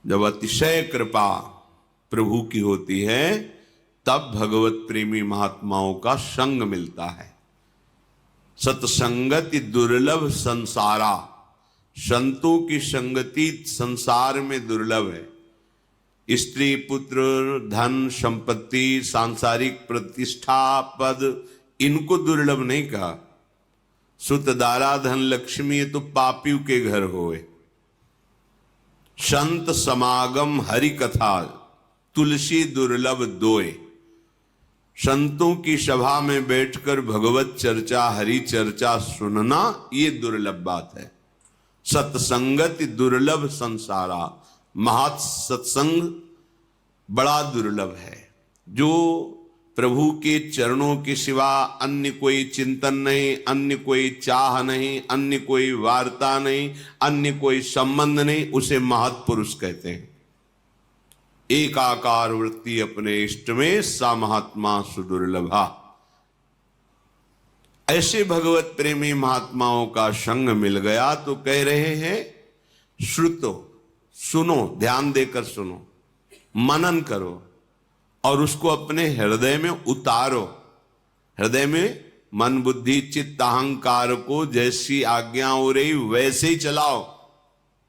जब अतिशय कृपा प्रभु की होती है तब भगवत प्रेमी महात्माओं का संग मिलता है। सत्संगति दुर्लभ संसारा, संतों की संगति संसार में दुर्लभ है। स्त्री पुत्र धन संपत्ति सांसारिक प्रतिष्ठा पद इनको दुर्लभ नहीं कहा। सुत दारा धन लक्ष्मी तो पापियों के घर होए। संत समागम हरि कथा तुलसी दुर्लभ दोए। संतों की सभा में बैठकर भगवत चर्चा हरि चर्चा सुनना ये दुर्लभ बात है। सत्संगति दुर्लभ संसारा, महत् सत्संग बड़ा दुर्लभ है। जो प्रभु के चरणों के सिवा अन्य कोई चिंतन नहीं, अन्य कोई चाह नहीं, अन्य कोई वार्ता नहीं, अन्य कोई संबंध नहीं, उसे महत् पुरुष कहते हैं। एकाकार वृत्ति अपने इष्ट में सा महात्मा सुदुर्लभा। ऐसे भगवत प्रेमी महात्माओं का संग मिल गया तो कह रहे हैं श्रुतो, सुनो, ध्यान देकर सुनो, मनन करो और उसको अपने हृदय में उतारो। हृदय में मन बुद्धि चित्त अहंकार को जैसी आज्ञा हो रही वैसे ही चलाओ।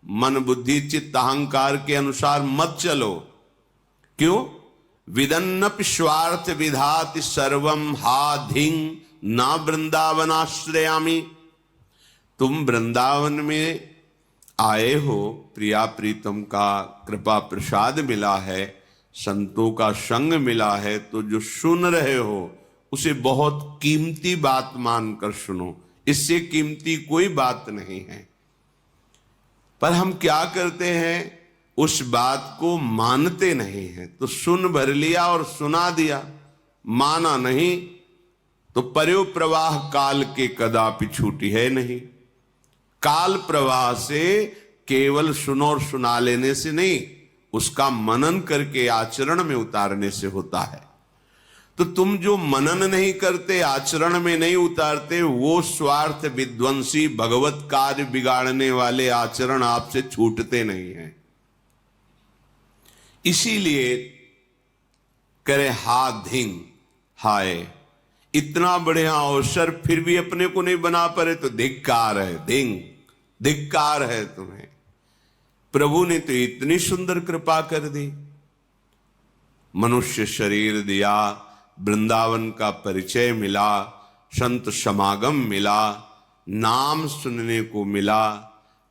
मन बुद्धि चित्त अहंकार के अनुसार मत चलो। क्यों? विदन्नपि स्वार्थ विधाति सर्वम हा धिंग ना वृंदावनाश्रयामि। तुम वृंदावन में आए हो, प्रिया प्रीतम का कृपा प्रसाद मिला है, संतों का संग मिला है, तो जो सुन रहे हो उसे बहुत कीमती बात मानकर सुनो। इससे कीमती कोई बात नहीं है। पर हम क्या करते हैं, उस बात को मानते नहीं हैं। तो सुन भर लिया और सुना दिया, माना नहीं तो पर्यो प्रवाह काल के कदापि छूटी है नहीं। काल प्रवाह से केवल सुनो और सुना लेने से नहीं, उसका मनन करके आचरण में उतारने से होता है। तो तुम जो मनन नहीं करते, आचरण में नहीं उतारते, वो स्वार्थ विध्वंसी भगवत कार्य बिगाड़ने वाले आचरण आपसे छूटते नहीं हैं। इसीलिए करे हा धिंग, हाय इतना बढ़िया अवसर फिर भी अपने को नहीं बना पाए तो धिक्कार है। धिंग, धिक्कार है तुम्हें। प्रभु ने तो इतनी सुंदर कृपा कर दी, मनुष्य शरीर दिया, वृंदावन का परिचय मिला, संत समागम मिला, नाम सुनने को मिला,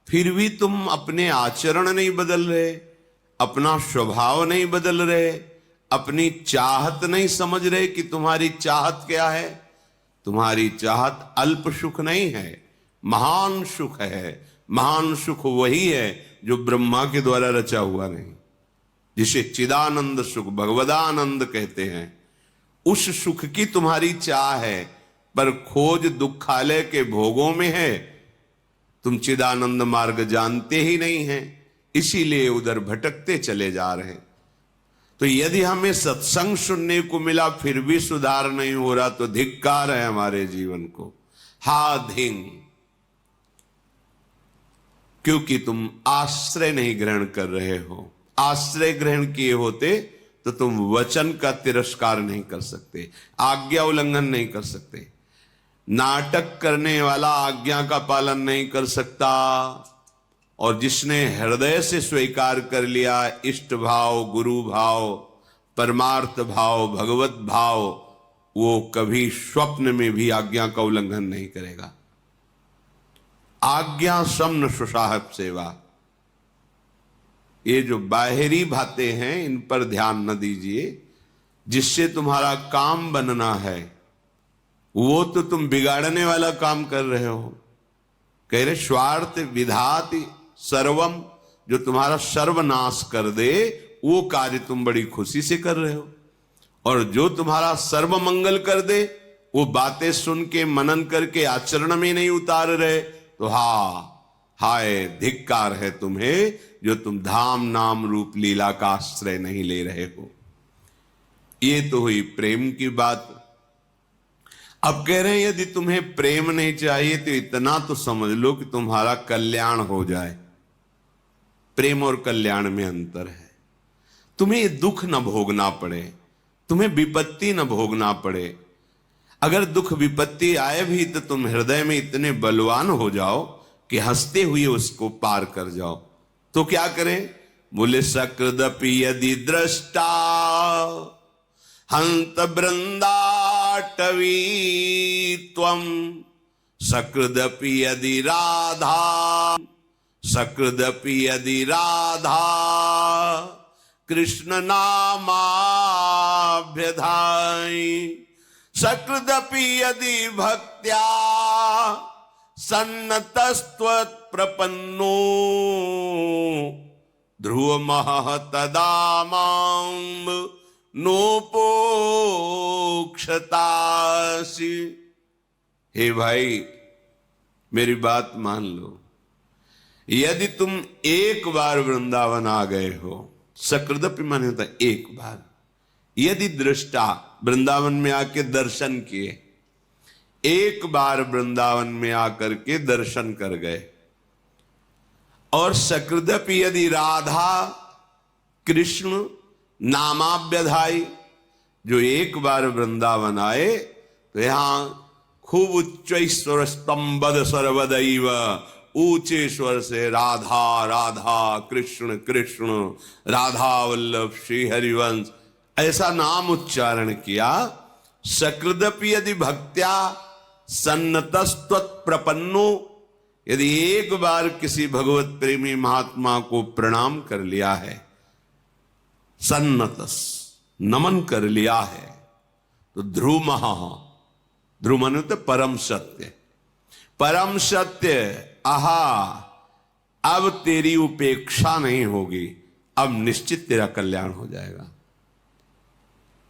फिर भी तुम अपने आचरण नहीं बदल रहे, अपना स्वभाव नहीं बदल रहे, अपनी चाहत नहीं समझ रहे कि तुम्हारी चाहत क्या है। तुम्हारी चाहत अल्प सुख नहीं है, महान सुख है। महान सुख वही है जो ब्रह्मा के द्वारा रचा हुआ नहीं, जिसे चिदानंद सुख भगवदानंद कहते हैं। उस सुख की तुम्हारी चाह है, पर खोज दुखालय के भोगों में है। तुम चिदानंद मार्ग जानते ही नहीं हैं, इसीलिए उधर भटकते चले जा रहे हैं। तो यदि हमें सत्संग सुनने को मिला फिर भी सुधार नहीं हो रहा तो धिक्कार है हमारे जीवन को। हा धिंग, क्योंकि तुम आश्रय नहीं ग्रहण कर रहे हो। आश्रय ग्रहण किए होते तो तुम वचन का तिरस्कार नहीं कर सकते, आज्ञा उल्लंघन नहीं कर सकते। नाटक करने वाला आज्ञा का पालन नहीं कर सकता, और जिसने हृदय से स्वीकार कर लिया इष्ट भाव, गुरु भाव, परमार्थ भाव, भगवत भाव, वो कभी स्वप्न में भी आज्ञा का उल्लंघन नहीं करेगा। आज्ञा समन सुसाहब सेवा, ये जो बाहरी बातें हैं इन पर ध्यान न दीजिए। जिससे तुम्हारा काम बनना है वो तो तुम बिगाड़ने वाला काम कर रहे हो। कह रहे स्वार्थ विधाति सर्वम, जो तुम्हारा सर्वनाश कर दे वो कार्य तुम बड़ी खुशी से कर रहे हो, और जो तुम्हारा सर्व मंगल कर दे वो बातें सुन के मनन करके आचरण में नहीं उतार रहे तो हाय धिक्कार है तुम्हें, जो तुम धाम नाम रूप लीला का आश्रय नहीं ले रहे हो। ये तो हुई प्रेम की बात। अब कह रहे हैं यदि तुम्हें प्रेम नहीं चाहिए तो इतना तो समझ लो कि तुम्हारा कल्याण हो जाए। प्रेम और कल्याण में अंतर है। तुम्हें ये दुख न भोगना पड़े, तुम्हें विपत्ति न भोगना पड़े। अगर दुख विपत्ति आए भी तो तुम हृदय में इतने बलवान हो जाओ कि हंसते हुए उसको पार कर जाओ। तो क्या करें? बोले सकृदपि यदि दृष्टा हंत बृंदाटवी त्वं, सकृदपि यदि राधा, सकृदपि यदि राधा कृष्ण नामाभ्यधाई, सकृदपि यदि भक्त्या सन्नतस्त्वत्प्रपन्नो, ध्रुवमहः तदा मां नोपोक्षतासि। हे भाई, मेरी बात मान लो। यदि तुम एक बार वृंदावन आ गए हो, सकृदपि माने होता एक बार, यदि दृष्टा वृंदावन में आके दर्शन किए, एक बार वृंदावन में आकर के दर्शन कर गए, और सकृदपि यदि राधा कृष्ण नामाभ्यधाई, जो एक बार वृंदावन आए तो यहां खूब उच्च स्वर स्तंभद सर्वदैव, ऊंचे स्वर से राधा राधा कृष्ण कृष्ण राधा वल्लभ श्री हरिवंश ऐसा नाम उच्चारण किया। सकृदपि यदि भक्त्या सन्नतस्त्वत्प्रपन्नो, यदि एक बार किसी भगवत प्रेमी महात्मा को प्रणाम कर लिया है, सन्नतस नमन कर लिया है, तो ध्रुवमः, ध्रुव माने तो परम सत्य, परम सत्य, आहा अब तेरी उपेक्षा नहीं होगी, अब निश्चित तेरा कल्याण हो जाएगा।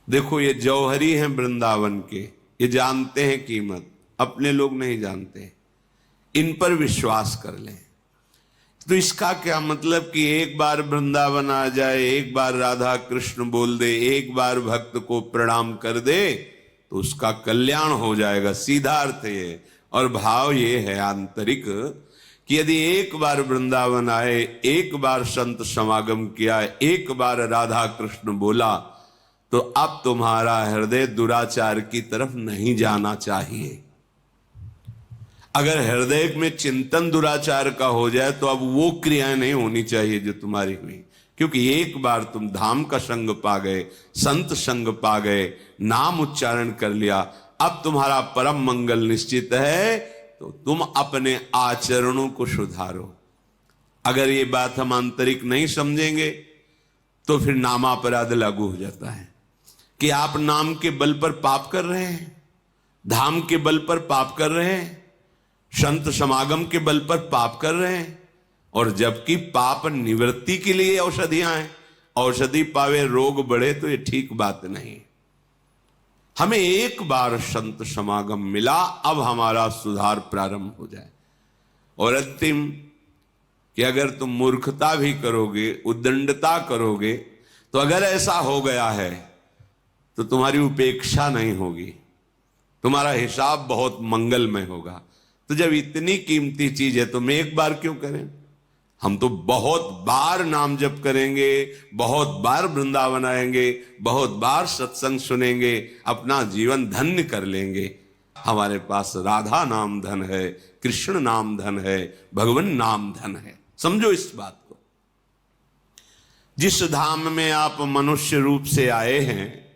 देखो ये जौहरी हैं वृंदावन के, ये जानते हैं कीमत, अपने लोग नहीं जानते, इन पर विश्वास कर लें। तो इसका क्या मतलब कि एक बार वृंदावन आ जाए, एक बार राधा कृष्ण बोल दे, एक बार भक्त को प्रणाम कर दे तो उसका कल्याण हो जाएगा, सीधा अर्थ ये। और भाव ये है आंतरिक कि यदि एक बार वृंदावन आए, एक बार संत समागम किया, एक बार राधा कृष्ण बोला, तो अब तुम्हारा हृदय दुराचार की तरफ नहीं जाना चाहिए। अगर हृदय में चिंतन दुराचार का हो जाए तो अब वो क्रियाएं नहीं होनी चाहिए जो तुम्हारी हुई, क्योंकि एक बार तुम धाम का संग पा गए, संत संग पा गए, नाम उच्चारण कर लिया, अब तुम्हारा परम मंगल निश्चित है, तो तुम अपने आचरणों को सुधारो। अगर ये बात हम आंतरिक नहीं समझेंगे तो फिर नामापराध लागू हो जाता है कि आप नाम के बल पर पाप कर रहे हैं, धाम के बल पर पाप कर रहे हैं, संत समागम के बल पर पाप कर रहे हैं, और जबकि पाप निवृत्ति के लिए औषधियां हैं, औषधि पावे रोग बढ़े, तो ये ठीक बात नहीं। हमें एक बार संत समागम मिला, अब हमारा सुधार प्रारंभ हो जाए। और अंतिम कि अगर तुम मूर्खता भी करोगे, उद्दंडता करोगे, तो अगर ऐसा हो गया है तो तुम्हारी उपेक्षा नहीं होगी, तुम्हारा हिसाब बहुत मंगलमय होगा। तो जब इतनी कीमती चीज है तो हम एक बार क्यों करें? हम तो बहुत बार नाम जप करेंगे, बहुत बार वृंदावन आएंगे, बहुत बार सत्संग सुनेंगे, अपना जीवन धन्य कर लेंगे। हमारे पास राधा नाम धन है, कृष्ण नाम धन है, भगवान नाम धन है। समझो इस बात को। जिस धाम में आप मनुष्य रूप से आए हैं,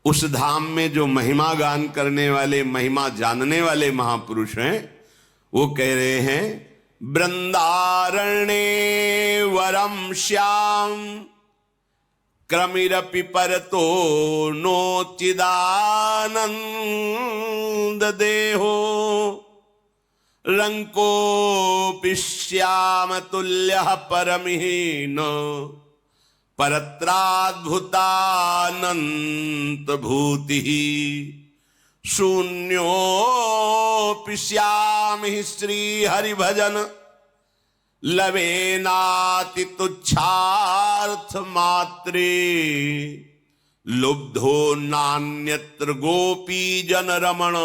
उस धाम में जो महिमा गान करने वाले, महिमा जानने वाले महापुरुष हैं, वो कह रहे हैं वृंदारण्ये वरम श्याम क्रमिरपि परतो नोचिदानंद देहो, रंकोऽपि श्याम तुल्यः परमहीन परत्राद्भुतानंत भूति, शून्योऽपि श्याम हि श्री हरिभजन लवेनाति तुच्छार्थ मात्रे, लुब्धो नान्यत्र गोपी जन रमण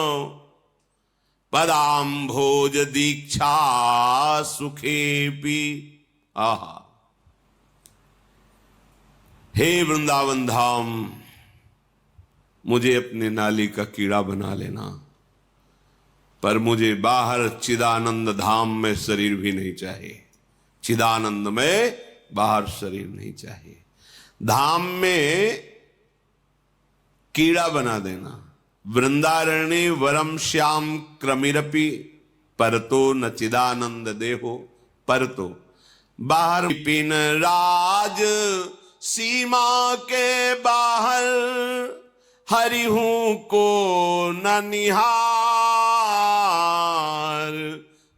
पदाम्भोज दीक्षा सुखेपि। आहा, हे वृंदावन धाम, मुझे अपने नाली का कीड़ा बना लेना, पर मुझे बाहर चिदानंद धाम में शरीर भी नहीं चाहिए। चिदानंद में बाहर शरीर नहीं चाहिए। धाम में कीड़ा बना देना। वृंदारण्य वरम श्याम क्रमिरपि परतो न चिदानंद देहो परतो। बाहर पिन राज सीमा के बाहर हरिहूं को न निहार।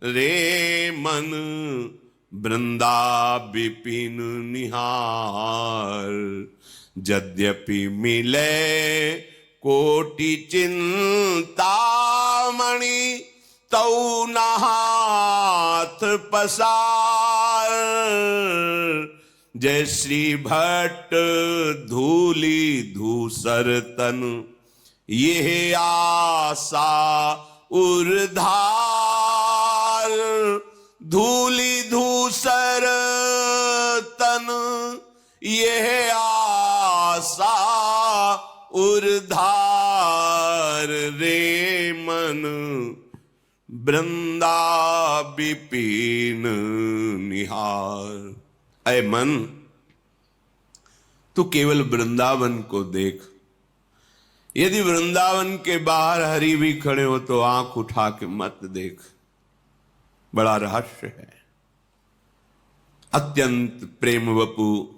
रे मन वृंदा विपिन निहार। यद्यपि मिले कोटि चिंतामणि तौ न हाथ पसार। जय श्री भट्ट धूली धूसर तन ये आशा उर्धार। धूली धूसर तन ये आशा उर्धार। रे मन वृंदा विपिन निहार। ऐ मन, तू केवल वृंदावन को देख। यदि वृंदावन के बाहर हरि भी खड़े हो तो आंख उठा के मत देख। बड़ा रहस्य है। अत्यंत प्रेम वपु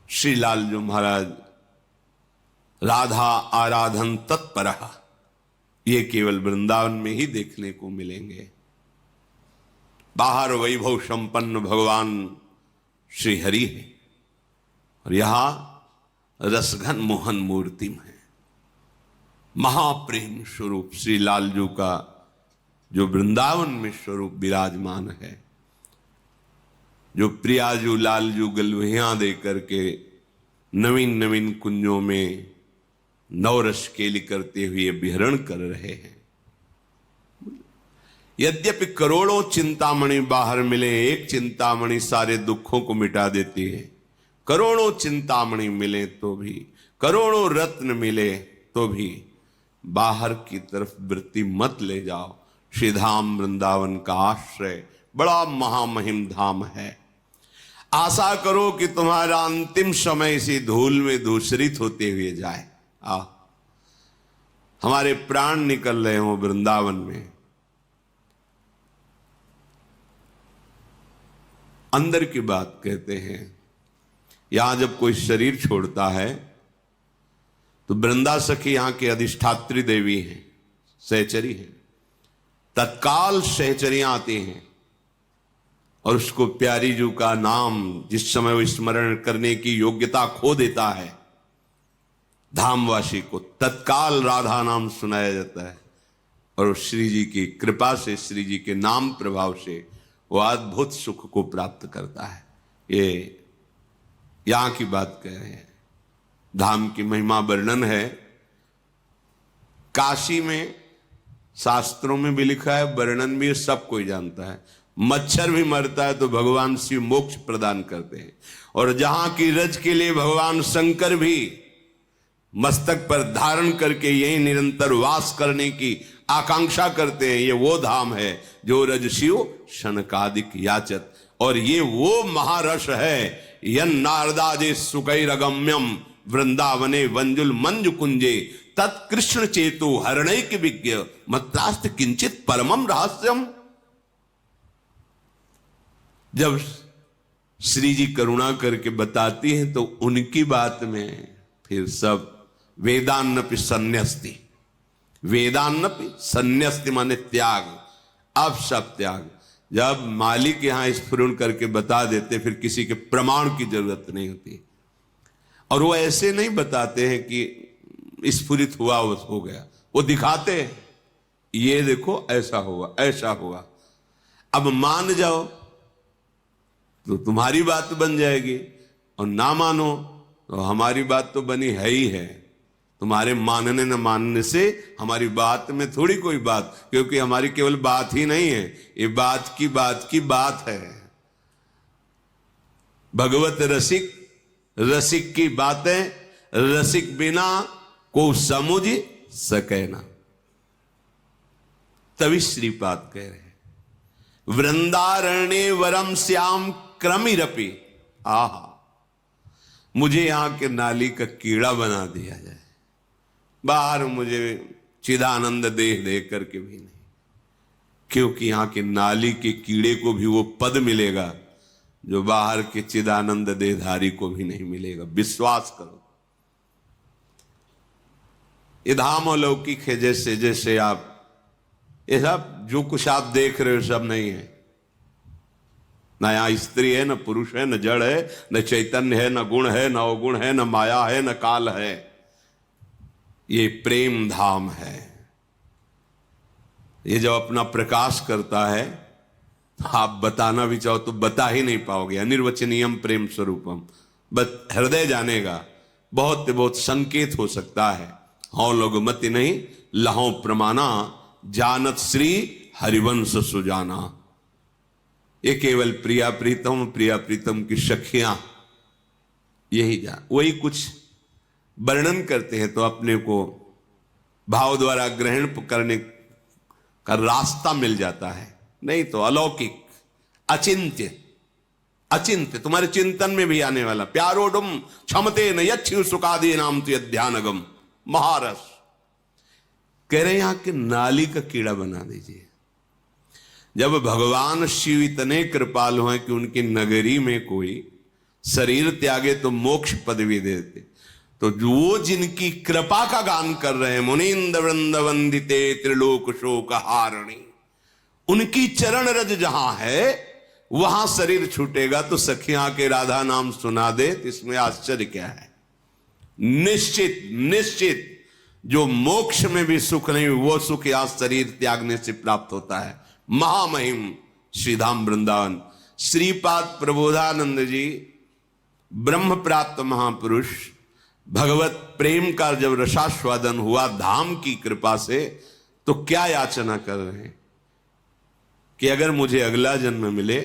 श्री लालजू महाराज राधा आराधन तत्पर, ये केवल वृंदावन में ही देखने को मिलेंगे। बाहर वैभव संपन्न भगवान श्री हरि है और यहां रसघन मोहन मूर्ति में महाप्रेम स्वरूप श्री लालजू का जो वृंदावन में स्वरूप विराजमान है, जो प्रियाजू लालजू गलवहियां दे करके नवीन नवीन कुंजों में नवरस केली करते हुए विहरण कर रहे हैं। यद्यपि करोड़ों चिंतामणि बाहर मिले, एक चिंतामणि सारे दुखों को मिटा देती है। करोड़ों चिंतामणि मिले तो भी, करोड़ों रत्न मिले तो भी बाहर की तरफ वृत्ति मत ले जाओ। श्री धाम वृंदावन का आश्रय बड़ा महामहिम धाम है। आशा करो कि तुम्हारा अंतिम समय इसी धूल में धूसरित होते हुए जाए। हमारे प्राण निकल रहे हो वृंदावन में। अंदर की बात कहते हैं, यहां जब कोई शरीर छोड़ता है तो वृंदा सखी यहां की अधिष्ठात्री देवी हैं, सहचरी हैं। तत्काल सहचरियां आती हैं और उसको प्यारी जू का नाम जिस समय वो स्मरण करने की योग्यता खो देता है, धामवासी को तत्काल राधा नाम सुनाया जाता है और श्री जी की कृपा से, श्री जी के नाम प्रभाव से वो अद्भुत सुख को प्राप्त करता है। ये यहां की बात कह रहे हैं। धाम की महिमा वर्णन है। काशी में शास्त्रों में भी लिखा है, वर्णन भी सब कोई जानता है। मच्छर भी मरता है तो भगवान शिव मोक्ष प्रदान करते हैं। और जहां की रज के लिए भगवान शंकर भी मस्तक पर धारण करके यही निरंतर वास करने की आकांक्षा करते हैं। ये वो धाम है जो रज शिव शनकादिक याचत। और ये वो महारस है, यन नारदाजे सुकैरगम्यम वृंदावने वंजुल मंजु कुंजे तत्कृष्ण चेतु हरणैक विज्ञ मत्रास्त किंचित परमम रहस्यम। जब श्री जी करुणा करके बताती हैं तो उनकी बात में फिर सब वेदान्नपि संन्यस्ति। वेदान्नपि संन्यस्ति माने त्याग। अब सब त्याग। जब मालिक यहां स्फुरण करके बता देते फिर किसी के प्रमाण की जरूरत नहीं होती। और वो ऐसे नहीं बताते हैं कि स्फुरित हुआ वो हो गया, वो दिखाते हैं, ये देखो ऐसा हुआ ऐसा हुआ। अब मान जाओ तो तुम्हारी बात बन जाएगी और ना मानो तो हमारी बात तो बनी है ही है। तुम्हारे मानने न मानने से हमारी बात में थोड़ी कोई बात, क्योंकि हमारी केवल बात ही नहीं है, ये बात की बात है। भगवत रसिक, रसिक की बातें रसिक बिना को समझ सके ना। तभी श्रीपाद कह रहे हैं वृंदारण्य वरम श्याम क्रमिरपि, आहा मुझे यहां के नाली का कीड़ा बना दिया जाए, बाहर मुझे चिदानंद देह दे करके भी नहीं, क्योंकि यहां के नाली के कीड़े को भी वो पद मिलेगा जो बाहर के चिदानंद देहधारी को भी नहीं मिलेगा। विश्वास करो, ये धाम अलौकिक है। जैसे जैसे आप ये सब जो कुछ आप देख रहे हो सब नहीं है, न यहां स्त्री है, न पुरुष है, न जड़ है, न चैतन्य है, न गुण है, न अवगुण है, न माया है, न काल है। ये प्रेम धाम है। ये जब अपना प्रकाश करता है आप बताना भी चाहो तो बता ही नहीं पाओगे। अनिर्वचनीयम प्रेम स्वरूपम, बस हृदय जानेगा। बहुत बहुत संकेत हो सकता है, हौ लोग मति नहीं लहो प्रमाणा, जानत श्री हरिवंश सुजाना। ये केवल प्रिया प्रीतम की सखियां यही जान, वही कुछ वर्णन करते हैं तो अपने को भाव द्वारा ग्रहण करने का रास्ता मिल जाता है। नहीं तो अलौकिक, अचिंत्य, अचिंत्य तुम्हारे चिंतन में भी आने वाला। प्यारोडुम क्षमते न यच्छु सुखादि नाम तु ध्यानगम, महारस कह रहे यहां के नाली का कीड़ा बना दीजिए। जब भगवान शिव इतने कृपालु हैं कि उनकी नगरी में कोई शरीर त्यागे तो मोक्ष पदवी देते, तो वो जिनकी कृपा का गान कर रहे हैं, मुनींद्र वृंद वंदिते त्रिलोक शोक हारणी, उनकी चरण रज जहां है वहां शरीर छूटेगा तो सखियां के राधा नाम सुना दे, इसमें आश्चर्य क्या है। निश्चित निश्चित जो मोक्ष में भी सुख नहीं वो सुख यहां शरीर त्यागने से प्राप्त होता है। महामहिम श्रीधाम वृंदावन। श्रीपाद प्रबोधानंद जी ब्रह्म प्राप्त महापुरुष, भगवत प्रेम का जब रसास्वादन हुआ धाम की कृपा से, तो क्या याचना कर रहे हैं कि अगर मुझे अगला जन्म मिले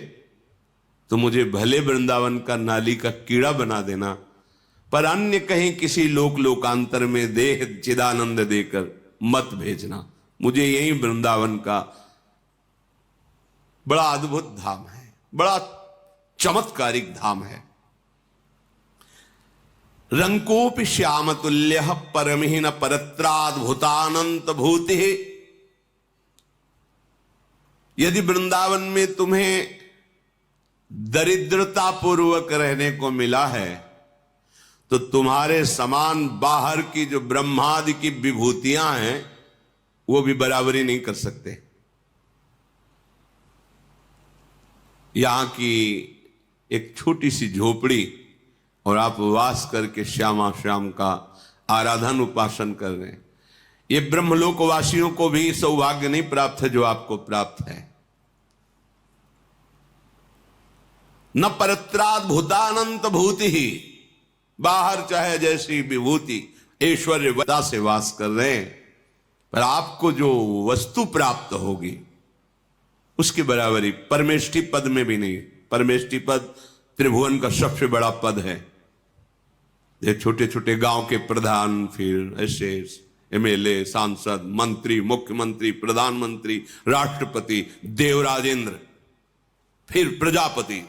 तो मुझे भले वृंदावन का नाली का कीड़ा बना देना, पर अन्य कहीं किसी लोकांतर में देह चिदानंद देकर मत भेजना। मुझे यही वृंदावन का बड़ा अद्भुत धाम है, बड़ा चमत्कारिक धाम है। रंकोपि श्याम तुल्य परमहीन परत्राद्भुतानंत भूति। यदि वृंदावन में तुम्हें दरिद्रता पूर्वक रहने को मिला है तो तुम्हारे समान बाहर की जो ब्रह्मादि की विभूतियां हैं वो भी बराबरी नहीं कर सकते। यहां की एक छोटी सी झोपड़ी और आप वास करके श्यामा श्याम का आराधन उपासन कर रहे हैं, ये ब्रह्मलोकवासियों को भी सौभाग्य नहीं प्राप्त है जो आपको प्राप्त है। न परत्राद्भुतानंत भूति ही, बाहर चाहे जैसी विभूति ऐश्वर्यवता से वास कर रहे हैं, पर आपको जो वस्तु प्राप्त होगी उसकी बराबरी परमेष्ठी पद में भी नहीं। परमेष्ठी पद त्रिभुवन का सबसे बड़ा पद है। ये छोटे छोटे गांव के प्रधान, फिर ऐसे एमएलए, सांसद, मंत्री, मुख्यमंत्री, प्रधानमंत्री, राष्ट्रपति, देवराजेंद्र, फिर प्रजापति,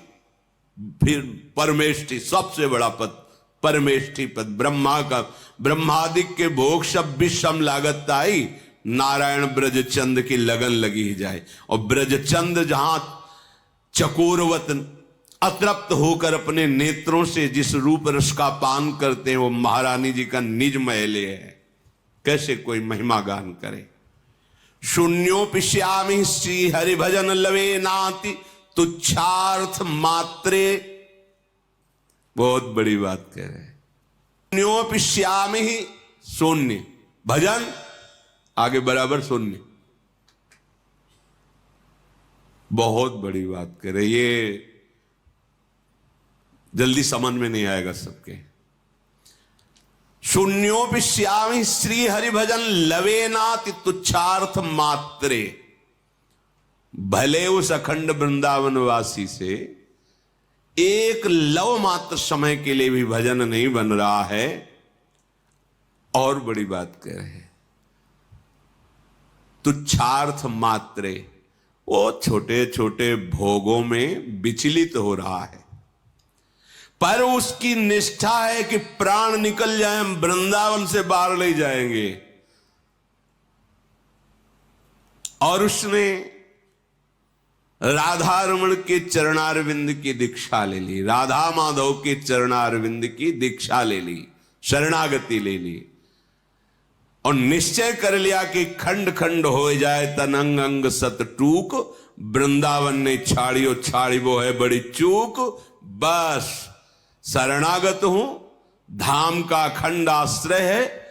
फिर परमेष्ठी, सबसे बड़ा पद परमेष्ठी पद। ब्रह्मा का ब्रह्मादिक के भोग सब विषम लागत आई, नारायण ब्रजचंद की लगन लगी ही जाए। और ब्रजचंद जहां चकोरवत अतृप्त होकर अपने नेत्रों से जिस रूप रस का पान करते हैं वो महारानी जी का निज महल है। कैसे कोई महिमा गान करे। शून्योपिश्यामि श्री हरि भजन लवे नाति तुच्छार्थ मात्रे। बहुत बड़ी बात कह रहे हैं। शून्योपिश्यामि शून्य, भजन आगे बराबर शून्य। बहुत बड़ी बात कह रहे, ये जल्दी समझ में नहीं आएगा सबके। शून्योपिश्यामि श्री हरि भजन लवेनाति तुच्छार्थ मात्रे। भले उस अखंड वृंदावन वासी से एक लव मात्र समय के लिए भी भजन नहीं बन रहा है। और बड़ी बात कह रहे हैं, तुच्छार्थ मात्रे, वो छोटे छोटे भोगों में विचलित हो रहा है, पर उसकी निष्ठा है कि प्राण निकल जाए, हम वृंदावन से बाहर ले जाएंगे। और उसने राधा रमण के चरणारविंद की दीक्षा ले ली, राधा माधव के चरणारविंद की दीक्षा ले ली, शरणागति ले ली, और निश्चय कर लिया कि खंड खंड हो जाए तन अंग अंग सत टूक, वृंदावन ने छाड़ियो छाड़ी वो है बड़ी चूक। बस शरणागत हूं, धाम का खंड आश्रय है,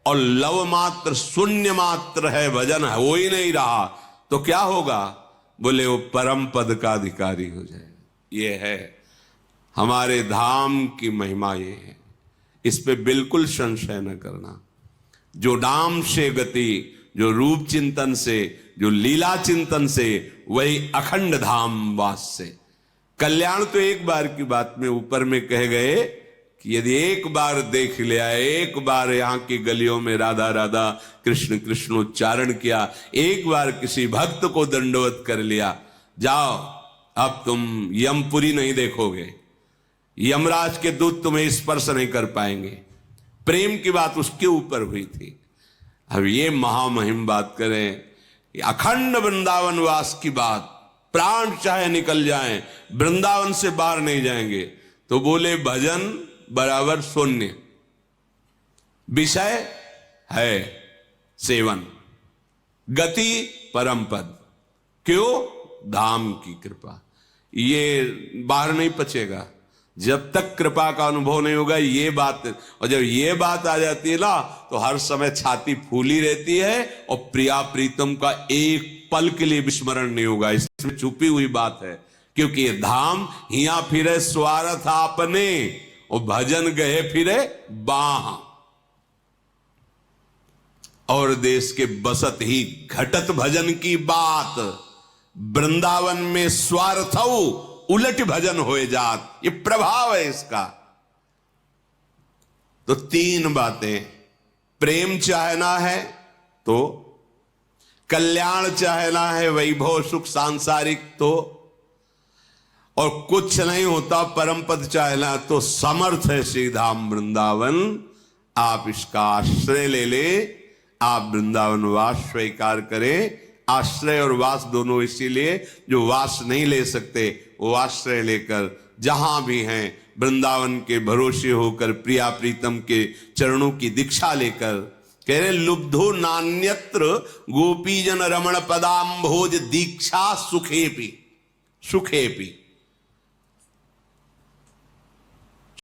और लव मात्र शून्य मात्र है, भजन हो ही नहीं रहा, तो क्या होगा? बोले वो परम पद का अधिकारी हो जाए। ये है हमारे धाम की महिमा, ये है, इस पे बिल्कुल संशय न करना। जो नाम से गति, जो रूप चिंतन से, जो लीला चिंतन से, वही अखंड धाम वास से। कल्याण तो एक बार की बात में ऊपर में कह गए कि यदि एक बार देख लिया, एक बार यहां की गलियों में राधा राधा कृष्ण कृष्ण उच्चारण किया, एक बार किसी भक्त को दंडवत कर लिया, जाओ अब तुम यमपुरी नहीं देखोगे, यमराज के दूत तुम्हें स्पर्श नहीं कर पाएंगे। प्रेम की बात उसके ऊपर हुई थी। अब ये महामहिम बात करें, अखंड वृंदावन वास की बात, प्राण चाहे निकल जाएं, वृंदावन से बाहर नहीं जाएंगे। तो बोले भजन बराबर शून्य, विषय है सेवन, गति परम पद। क्यों? धाम की कृपा। ये बाहर नहीं पचेगा जब तक कृपा का अनुभव नहीं होगा ये बात। और जब ये बात आ जाती है ना, तो हर समय छाती फूली रहती है, और प्रिया प्रीतम का एक पल के लिए विस्मरण नहीं होगा। इसमें छुपी हुई बात है, क्योंकि ये धाम हिया फिरे स्वार्थ आपने, और भजन गए फिरे बाह, और देश के बसत ही घटत भजन की बात। वृंदावन में स्वार्थ उलट भजन होए जात, ये प्रभाव है इसका। तो तीन बातें, प्रेम चाहना है तो, कल्याण चाहना है, वैभव सुख सांसारिक तो, और कुछ नहीं होता परम पद चाहना तो समर्थ है श्री धाम वृंदावन। आप इसका आश्रय ले ले, आप वृंदावन वास स्वीकार करें। आश्रय और वास दोनों इसीलिए, जो वास नहीं ले सकते वो आश्रय लेकर जहां भी हैं वृंदावन के भरोसे होकर, प्रिया प्रीतम के चरणों की दीक्षा लेकर। कह रहे लुब्धो नान्यत्र गोपीजन रमण पदाम्भोज दीक्षा सुखेपी, सुखेपी।